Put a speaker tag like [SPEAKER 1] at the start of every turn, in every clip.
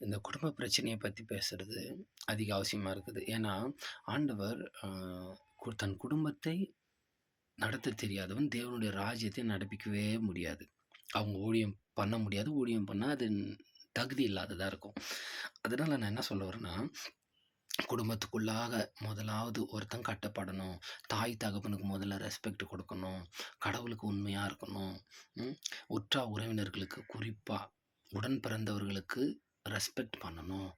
[SPEAKER 1] இந்த குடும்ப பிரச்சனைய பத்தி பேசுறது அதிக அவசியமா இருக்குது. ஏன்னா, ஆண்டவர் தன் குடும்பத்தை நடத்தத் தெரியாதவன் தேவனுடைய ராஜ்யத்தை நடப்பிக்கவே முடியாது. அவங்க ஊழியம் பண்ண முடியாது. ஊழியம் பண்ணா அது தகுதி இல்லாததா இருக்கும். அதனால நான் என்ன சொல்ல வரேன்னா, குடும்பத்துக்குள்ளாக முதலாவது ஒருத்தன் கட்டப்படணும். தாய் தகப்பனுக்கு முதல்ல ரெஸ்பெக்ட் குடுக்கணும். கடவுளுக்கு உண்மையா இருக்கணும். ம். உற்றார் உறவினர்களுக்கு குறிப்பா உடன் பிறந்தவர்களுக்கு ரெஸ்பெக்ட் பண்ணணும்.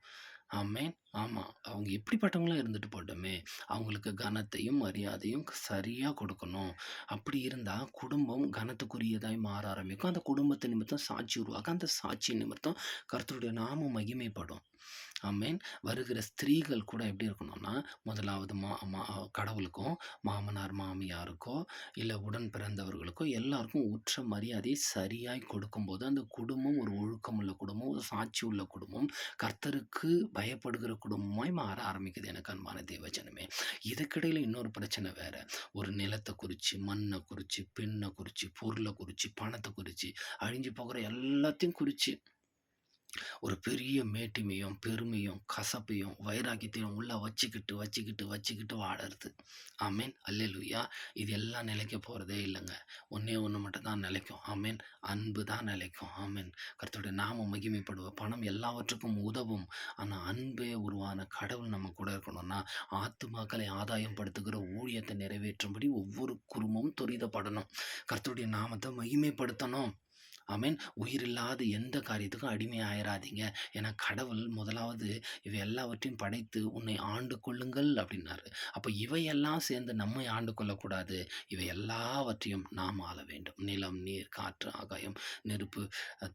[SPEAKER 1] ஆமென். ஆமா. அவங்க எப்படிப்பட்டவங்களா இருந்துட்டு போட்டுமே, அவங்களுக்கு கனத்தையும், மரியாதையும் சரியா கொடுக்கணும். அப்படி இருந்தா குடும்பம் கனத்துக்குரியதாய் மாற ஆரம்பிக்கும். அந்த குடும்பத்து நிமித்தம் சாட்சி உருவாகும். அந்த சாட்சி நிமித்தம் கர்த்தருடைய நாமம் மகிமைப்படும். ஆமென். வருகிற ஸ்திரீகள் கூட எப்படி இருக்கணும்னா, முதலாவது மா மா கடவுளுக்கும், மாமனார், மாமியாருக்கோ, இல்ல உடன் பிறந்தவர்களுக்கோ எல்லாருக்கும் உற்ற மரியாதையை சரியாய் கொடுக்கும்போது, அந்த குடும்பம் ஒரு ஒழுக்கமுள்ள குடும்பம், ஒரு சாட்சி உள்ள குடும்பம், கர்த்தருக்கு பயப்படுகிற குடும்பமாய் மாற ஆரம்பிக்குது எனக்கு அன்பான தேவஜனமே. இதுக்கிடையில இன்னொரு பிரச்சனை வேற. ஒரு நிலத்த குறிச்சு, மண்ண குறிச்சு, பெண்ண குறிச்சு, பொருள குறிச்சு, பணத்த குறிச்சு, அழிஞ்சு போகிற எல்லாத்தையும் குறிச்சு ஒரு பெரிய மேட்டிமையும், பெருமையும், கசப்பையும், வைராக்கியத்தையும் உள்ள வச்சுக்கிட்டு வாழறது. ஆமென். அல்லேலூயா. இது எல்லாம் நிலைக்க போறதே இல்லங்க. ஒண்ணே ஒண்ணு மட்டும் தான் நிலைக்கும். ஆமென். அன்பு தான் நிலைக்கும். ஆமென். கர்த்தருடைய நாமம் பணம் எல்லாவற்றுக்கும் உதவும். ஆனா அன்பே உருவான கடவுள் நம்ம கூட இருக்கணும்னா, ஆத்துமாக்களை ஆதாயம் படுத்துகிற ஊழியத்தை நிறைவேற்றும்படி ஒவ்வொரு குடும்பமும் துரிதப்படணும். கர்த்தருடைய நாமத்தை மகிமைப்படுத்தணும். ஆமென். உயிரில்லாத எந்த காரியத்துக்கும் அடிமை ஆயிராதீங்க. ஏன்னா கடவுள் முதலாவது இவை எல்லாவற்றையும் படைத்து உன்னை ஆண்டு கொள்ளுங்கள் அப்படின்னாரு. அப்ப இவையெல்லாம் சேர்ந்து நம்மை ஆண்டு கொள்ளக்கூடாது. இவை எல்லாவற்றையும் நாம் ஆள வேண்டும். நிலம், நீர், காற்று, ஆகாயம், நெருப்பு,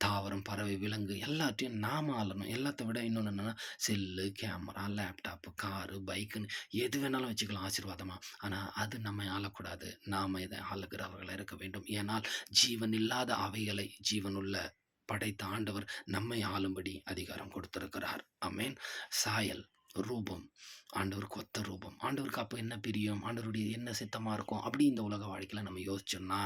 [SPEAKER 1] தாவரம், பறவை, விலங்கு எல்லாத்தையும் நாம் ஆளணும். எல்லாத்த விட இன்னொன்னு என்னன்னா, செல்லு, கேமரா, லேப்டாப்பு, காரு, பைக்குன்னு எது வேணாலும் வச்சுக்கலாம் ஆசீர்வாதமா. ஆனா அது நம்மை ஆளக்கூடாது. நாம இதை ஆளுகிறவர்களா இருக்க வேண்டும். ஏனால் ஜீவன் இல்லாத அவைகளை ஜீவனுள்ள படைத்த ஆண்டவர் நம்மை ஆளும்படி அதிகாரம் கொடுத்திருக்கிறார். ஆமென். சாயல், ரூபம், ஆண்டவருக்கு ஒத்த ரூபம். ஆண்டவருக்கு அப்ப என்ன பிரியம்? ஆண்டவருடைய என்ன சித்தமா இருக்கும்? அப்படி இந்த உலக வாழ்க்கையில நம்ம யோசிச்சோம்னா,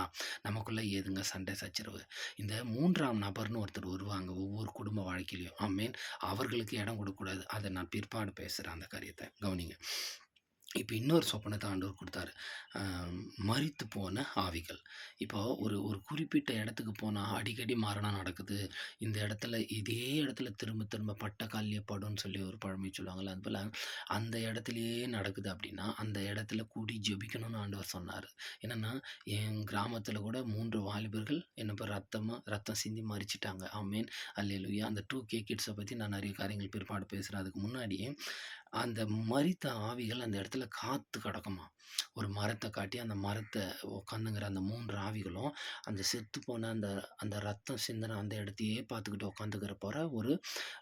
[SPEAKER 1] நமக்குள்ள ஏதுங்க சண்டை சச்சரவு? இந்த 3ஆம் நபர்ன்னு ஒருத்தர் வருவாங்க ஒவ்வொரு குடும்ப வாழ்க்கையிலயும். ஆமென். அவர்களுக்கு இடம் கொடுக்கக்கூடாது. அத நான் பிற்பாடு பேசுறேன் அந்த காரியத்த. கவனிங்க. இப்ப இன்னொரு சொப்பனத்த ஆண்டவர் குடுத்தாரு. அ மரித்து போன ஆவிகள். இப்போ ஒரு ஒரு குறிப்பிட்ட இடத்துக்கு போனா அடிக்கடி மரணம் நடக்குது. இந்த இடத்துல இதே இடத்துல திரும்ப திரும்ப பட்ட கால்லே படும்ன்னு சொல்லி ஒரு பழமொழி சொல்லுவாங்கல்ல. அதுபோல அந்த இடத்திலேயே நடக்குது அப்படின்னா, அந்த இடத்துல கூடி ஜெபிக்கணும்னு ஆண்டவர் சொன்னாரு. என்னன்னா, என் கிராமத்துல கூட 3 வாலிபர்கள் என்ன ரத்தம் சிந்தி மரிச்சுட்டாங்க. ஆமென். அல்லேலூயா. அந்த 2K கிட்ஸ பத்தி நான் நெறைய காரியங்கள் பிற்பாடு பேசுறேன். அதுக்கு முன்னாடி அந்த மரித்த ஆவிகள் அந்த இடத்துல காத்து கிடக்குமாம். ஒரு மரத்த காட்டி அந்த மரத்த உட்காந்துங்கிற அந்த 3 ஆவிகளும், அந்த செத்துப்போன அந்த அந்த ரத்தம் சிந்தின அந்த இடத்தையே பார்த்துக்கிட்டு உட்காந்துக்கிற போற ஒரு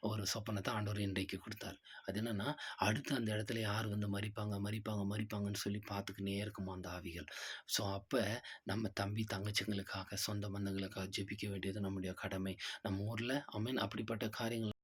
[SPEAKER 1] ஒரு சொப்பனத்த ஆண்டவர் இன்றைக்கு குடுத்தாரு. அது என்னன்னா, அடுத்து அந்த இடத்துல யார் வந்து மரிப்பாங்கன்னு சொல்லி பார்த்துக்கின்னே இருக்குமாம் அந்த ஆவிகள். ஸோ அப்ப நம்ம தம்பி, தங்கச்சிங்களுக்காக, சொந்த பந்தங்களுக்காக ஜெபிக்க வேண்டியது நம்முடைய கடமை. நம்ம ஊர்ல ஆமென் அப்படிப்பட்ட காரியங்கள்